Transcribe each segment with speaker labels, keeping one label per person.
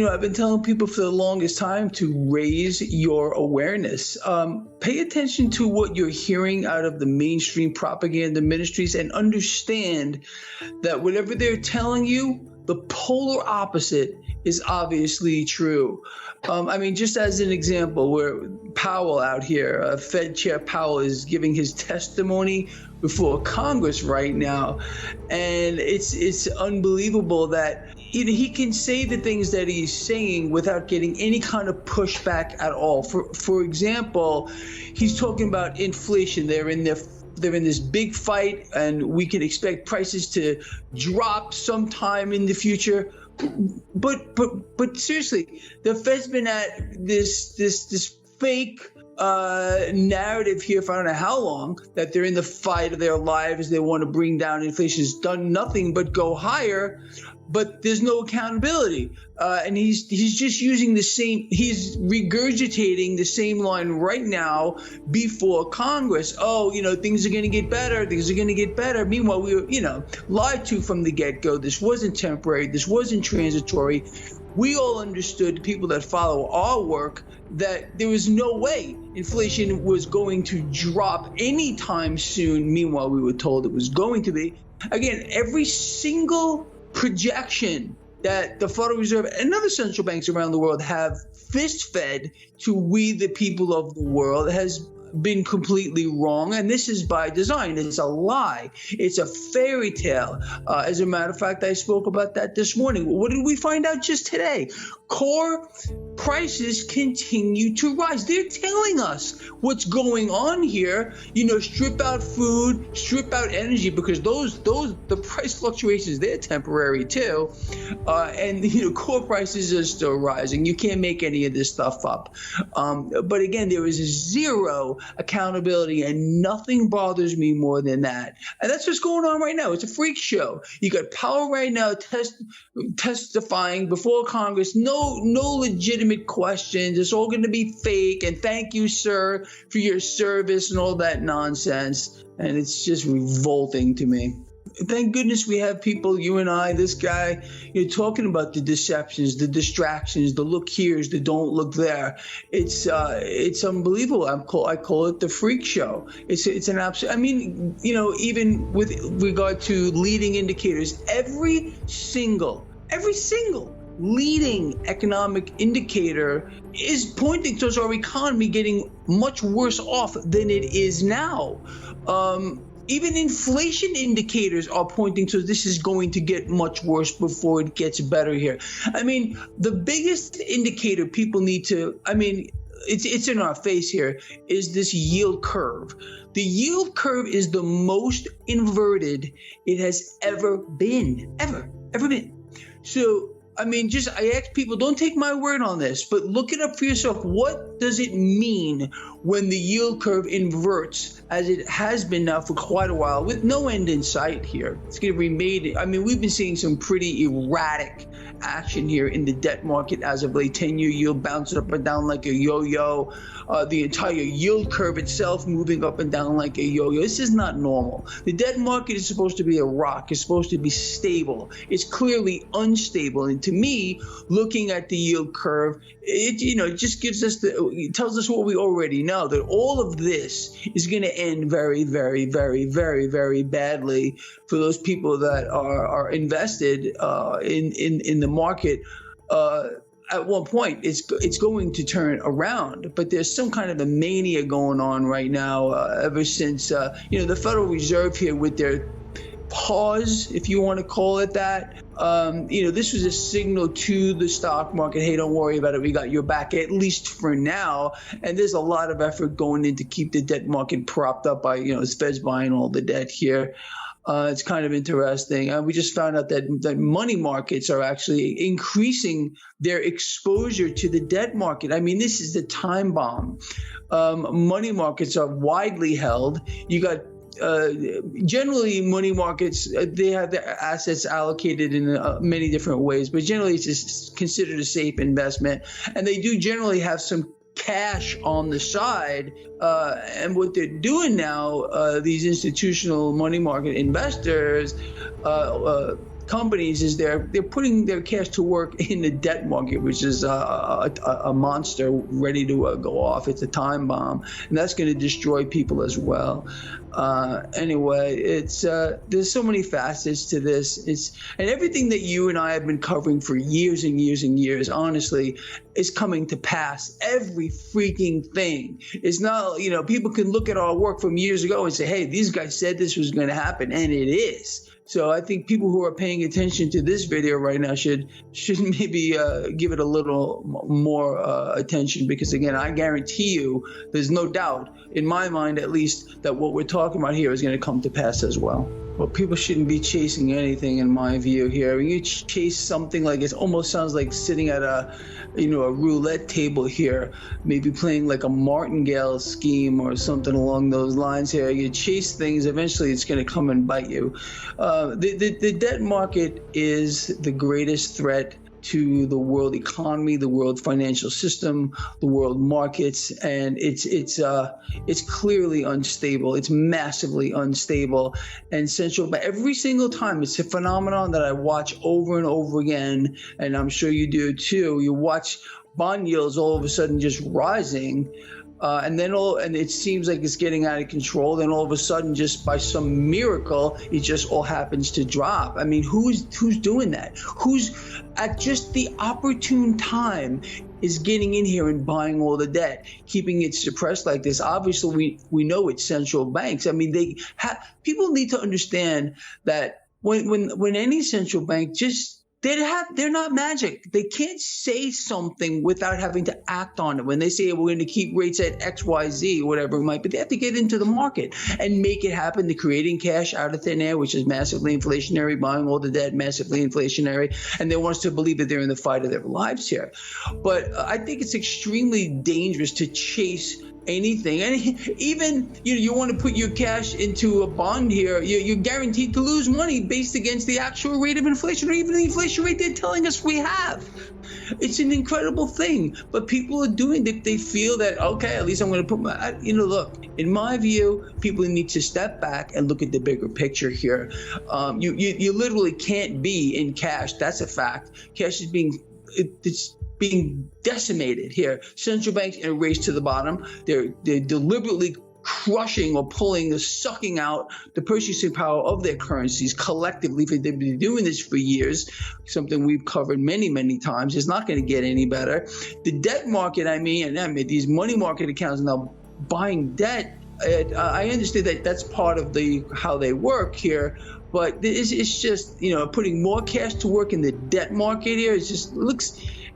Speaker 1: I've been telling people for the longest time to raise your awareness. Pay attention to what you're hearing out of the mainstream propaganda ministries and understand that whatever they're telling you, the polar opposite is obviously true. Just as an example, where Powell out here, Fed Chair Powell, is giving his testimony before Congress right now, and it's unbelievable that he can say the things that he's saying without getting any kind of pushback at all. For example, he's talking about inflation. They're in this big fight, and we can expect prices to drop sometime in the future. But seriously, the Fed's been at this fake narrative here for I don't know how long, that they're in the fight of their lives. They want to bring down inflation. It's done nothing but go higher. But there's no accountability, and he's just using he's regurgitating the same line right now before Congress. Oh, things are going to get better. Things are going to get better. Meanwhile, we were, lied to from the get-go. This wasn't temporary. This wasn't transitory. We all understood, people that follow our work, that there was no way inflation was going to drop anytime soon. Meanwhile, we were told it was going to be. Again, every single projection that the Federal Reserve and other central banks around the world have fist-fed to we the people of the world has been completely wrong, and this is by design. It's a lie. It's a fairy tale. As a matter of fact, I spoke about that this morning. What did we find out just today? Core prices continue to rise. They're telling us what's going on here. Strip out food, strip out energy, because the price fluctuations, they're temporary too. And core prices are still rising. You can't make any of this stuff up. But again, there is zero accountability, and nothing bothers me more than that. And that's what's going on right now. It's a freak show. You got Powell right now testifying before Congress. No legitimate questions. It's all going to be fake. And thank you, sir, for your service and all that nonsense. And it's just revolting to me. Thank goodness we have people, you and I, this guy, talking about the deceptions, the distractions, the look here's, the don't look there. It's unbelievable. I call it the freak show. It's an absolute. Even with regard to leading indicators, every single leading economic indicator is pointing towards our economy getting much worse off than it is now. Even inflation indicators are pointing to this is going to get much worse before it gets better here. The biggest indicator people need to, it's in our face here, is this yield curve. The yield curve is the most inverted it has ever been, ever been. So, I ask people, don't take my word on this, but look it up for yourself. What does it mean when the yield curve inverts, as it has been now for quite a while, with no end in sight here? It's going to be made. We've been seeing some pretty erratic action here in the debt market as of late. 10-year yield bouncing up and down like a yo-yo. The entire yield curve itself moving up and down like a yo-yo. This is not normal. The debt market is supposed to be a rock. It's supposed to be stable. It's clearly unstable. And to me, looking at the yield curve, it just gives us it tells us what we already know, that all of this is going to end very, very, very, very, very badly for those people that are invested in the market. At one point, it's going to turn around, but there's some kind of a mania going on right now. Ever since the Federal Reserve here with their pause, if you want to call it that, this was a signal to the stock market. Hey, don't worry about it. We got your back, at least for now. And there's a lot of effort going in to keep the debt market propped up by the Fed's buying all the debt here. It's kind of interesting. We just found out that money markets are actually increasing their exposure to the debt market. This is the time bomb. Money markets are widely held. You got generally money markets, they have their assets allocated in many different ways, but generally it's just considered a safe investment. And they do generally have some cash on the side, and what they're doing now, these institutional money market investors, companies is they're putting their cash to work in the debt market, which is a monster ready to go off. It's a time bomb, and that's going to destroy people as well. Anyway, it's there's so many facets to this. And everything that you and I have been covering for years and years and years, honestly, is coming to pass. Every freaking thing. It's not, people can look at our work from years ago and say, hey, these guys said this was going to happen, and it is. So I think people who are paying attention to this video right now should maybe give it a little more attention, because again, I guarantee you, there's no doubt in my mind, at least, that what we're talking about here is going to come to pass as well. Well, people shouldn't be chasing anything, in my view here. When you chase something like it almost sounds like sitting at a roulette table here, maybe playing like a martingale scheme or something along those lines here. You chase things, eventually it's going to come and bite you. The debt market is the greatest threat to the world economy, the world financial system, the world markets, and it's clearly unstable. It's massively unstable, and every single time, it's a phenomenon that I watch over and over again, and I'm sure you do too. You watch bond yields all of a sudden just rising. And it seems like it's getting out of control. Then all of a sudden, just by some miracle, it just all happens to drop. I mean, who's doing that? Who's at just the opportune time is getting in here and buying all the debt, keeping it suppressed like this? Obviously, we know it's central banks. I mean, people need to understand that when any central bank they're not magic. They can't say something without having to act on it. When they say we're going to keep rates at X, Y, Z, or whatever it might be, they have to get into the market and make it happen. They're creating cash out of thin air, which is massively inflationary, buying all the debt, massively inflationary, and they want us to believe that they're in the fight of their lives here. But I think it's extremely dangerous to chase anything. And even you want to put your cash into a bond here, you're guaranteed to lose money based against the actual rate of inflation, or even the inflation rate they're telling us we have. It's an incredible thing, but people are doing it. They feel that, okay, at least I'm going to put look, in my view, people need to step back and look at the bigger picture here. You literally can't be in cash. That's a fact. Cash is being decimated here. Central banks in a race to the bottom. They're deliberately crushing or sucking out the purchasing power of their currencies collectively. They've been doing this for years, something we've covered many, many times. It's not going to get any better. The debt market, these money market accounts are now buying debt. I understand that that's part of how they work here, but it's just, putting more cash to work in the debt market here.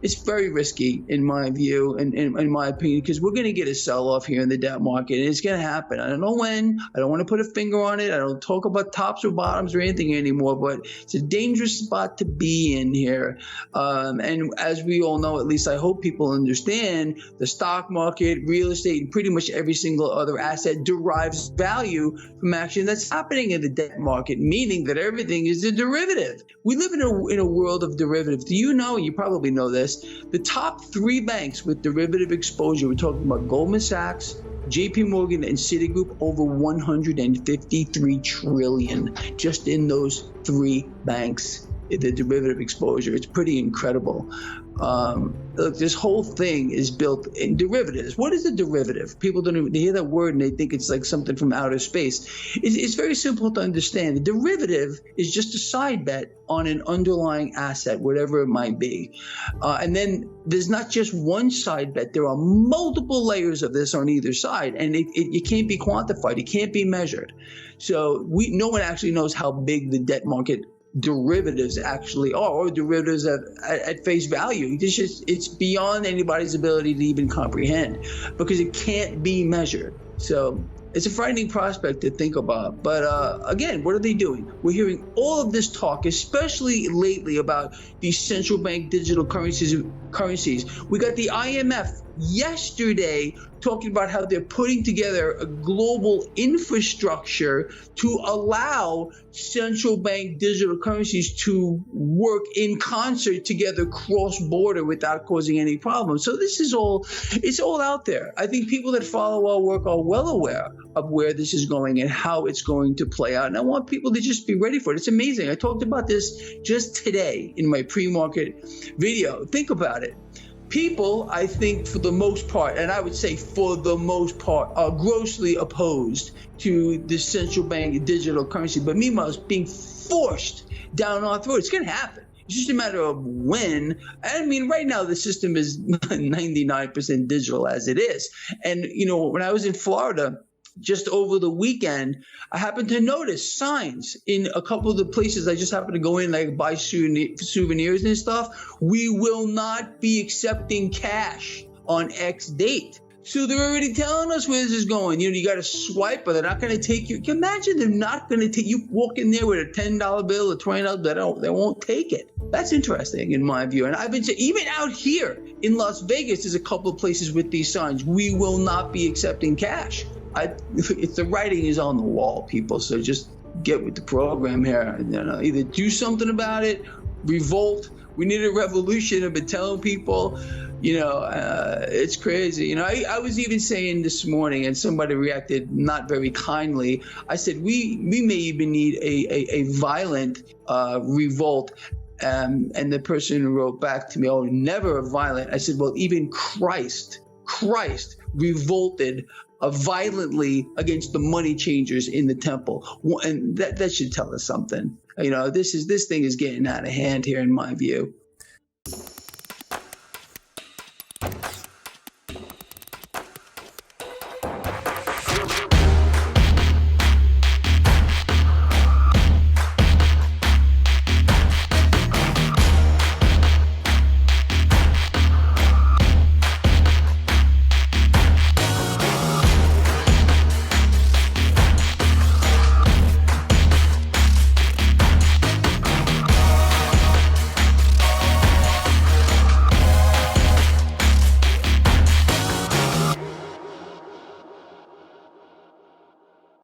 Speaker 1: It's very risky, in my view, and in my opinion, because we're going to get a sell-off here in the debt market, and it's going to happen. I don't know when. I don't want to put a finger on it. I don't talk about tops or bottoms or anything anymore, but it's a dangerous spot to be in here. And as we all know, at least I hope people understand, the stock market, real estate, and pretty much every single other asset derives value from action that's happening in the debt market, meaning that everything is a derivative. We live in a world of derivatives. Do you know? You probably know this. The top 3 banks with derivative exposure, we're talking about Goldman Sachs, JP Morgan, and Citigroup, over 153 trillion just in those 3 banks, the derivative exposure. It's pretty incredible. Look, this whole thing is built in derivatives. What is a derivative? People don't even hear that word and they think it's like something from outer space. It's very simple to understand. A derivative is just a side bet on an underlying asset, whatever it might be. And then there's not just one side bet. There are multiple layers of this on either side, and it can't be quantified. It can't be measured. So no one actually knows how big the debt market derivatives actually are, or derivatives at face value. It's beyond anybody's ability to even comprehend, because it can't be measured. So it's a frightening prospect to think about. But again, what are they doing? We're hearing all of this talk, especially lately, about these central bank digital currencies. We got the IMF yesterday talking about how they're putting together a global infrastructure to allow central bank digital currencies to work in concert together cross-border without causing any problems. So it's all out there. I think people that follow our work are well aware of where this is going and how it's going to play out. And I want people to just be ready for it. It's amazing. I talked about this just today in my pre-market video. Think about it. People, I think, for the most part, and I would say for the most part, are grossly opposed to the central bank digital currency. But meanwhile, it's being forced down our throat. It's going to happen. It's just a matter of when. I mean, right now, the system is 99% digital as it is. And, when I was in Florida, just over the weekend, I happened to notice signs in a couple of the places I just happened to go in, like buy souvenirs and stuff. We will not be accepting cash on X date. So they're already telling us where this is going. You got to swipe, but they're not going to take you. Can you imagine they're not going to take you? Walk in there with a $10 bill or $20 bill, they won't take it. That's interesting in my view. And I've been saying, even out here in Las Vegas, there's a couple of places with these signs. We will not be accepting cash. If the writing is on the wall, people, so just get with the program here. Either do something about it, revolt. We need a revolution. I've been telling people, it's crazy. I was even saying this morning, and somebody reacted not very kindly. I said we may even need a violent revolt. And the person wrote back to me, "Oh, never a violent." I said, "Well, even Christ revolted violently against the money changers in the temple," and that should tell us something. This thing is getting out of hand here, in my view.